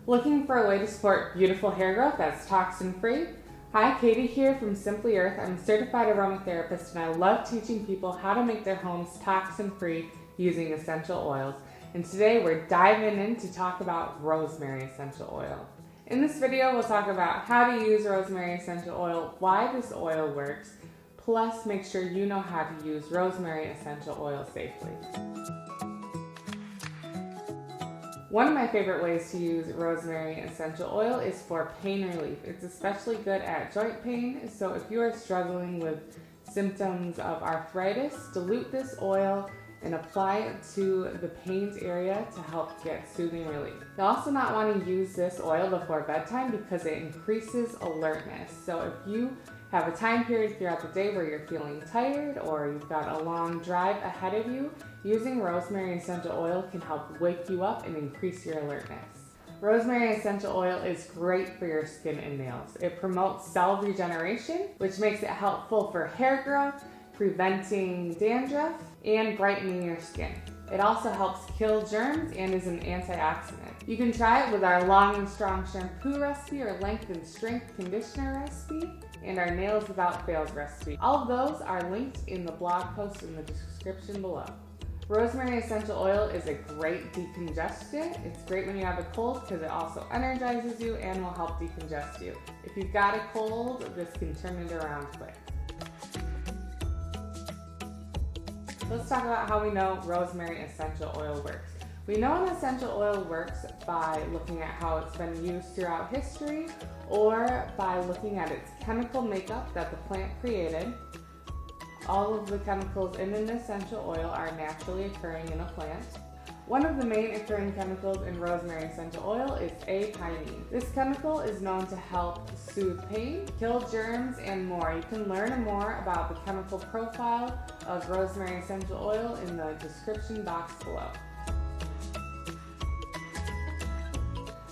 Looking for a way to support beautiful hair growth that's toxin-free? Hi, Katie here from Simply Earth. I'm a certified aromatherapist and I love teaching people how to make their homes toxin-free using essential oils. And today we're diving in to talk about rosemary essential oil. In this video, we'll talk about how to use rosemary essential oil, why this oil works, plus make sure you know how to use rosemary essential oil safely. One of my favorite ways to use rosemary essential oil is for pain relief. It's especially good at joint pain, so if you are struggling with symptoms of arthritis, dilute this oil and apply it to the pained area to help get soothing relief. You'll also not want to use this oil before bedtime because it increases alertness. So if you have a time period throughout the day where you're feeling tired or you've got a long drive ahead of you, using rosemary essential oil can help wake you up and increase your alertness. Rosemary essential oil is great for your skin and nails. It promotes cell regeneration, which makes it helpful for hair growth, preventing dandruff, and brightening your skin. It also helps kill germs and is an antioxidant. You can try it with our long and strong shampoo recipe or length and strength conditioner recipe and our nails without fails recipe. All of those are linked in the blog post in the description below. Rosemary essential oil is a great decongestant. It's great when you have a cold because it also energizes you and will help decongest you. If you've got a cold, this can turn it around quick. Let's talk about how we know rosemary essential oil works. We know an essential oil works by looking at how it's been used throughout history or by looking at its chemical makeup that the plant created. All of the chemicals in an essential oil are naturally occurring in a plant. One of the main occurring chemicals in rosemary essential oil is apinine. This chemical is known to help soothe pain, kill germs, and more. You can learn more about the chemical profile of rosemary essential oil in the description box below.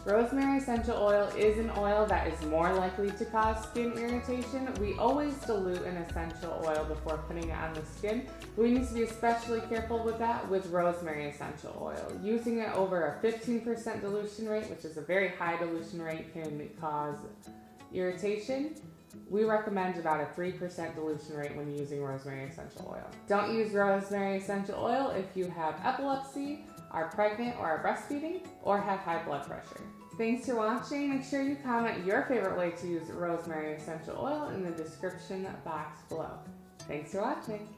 Rosemary essential oil is an oil that is more likely to cause skin irritation. We always dilute an essential oil before putting it on the skin. We need to be especially careful with that with rosemary essential oil. Using it over a 15% dilution rate, which is a very high dilution rate, can cause irritation. We recommend about a 3% dilution rate when using rosemary essential oil. Don't use rosemary essential oil if you have epilepsy, are pregnant or are breastfeeding, or have high blood pressure. Thanks for watching. Make sure you comment your favorite way to use rosemary essential oil in the description box below. Thanks for watching.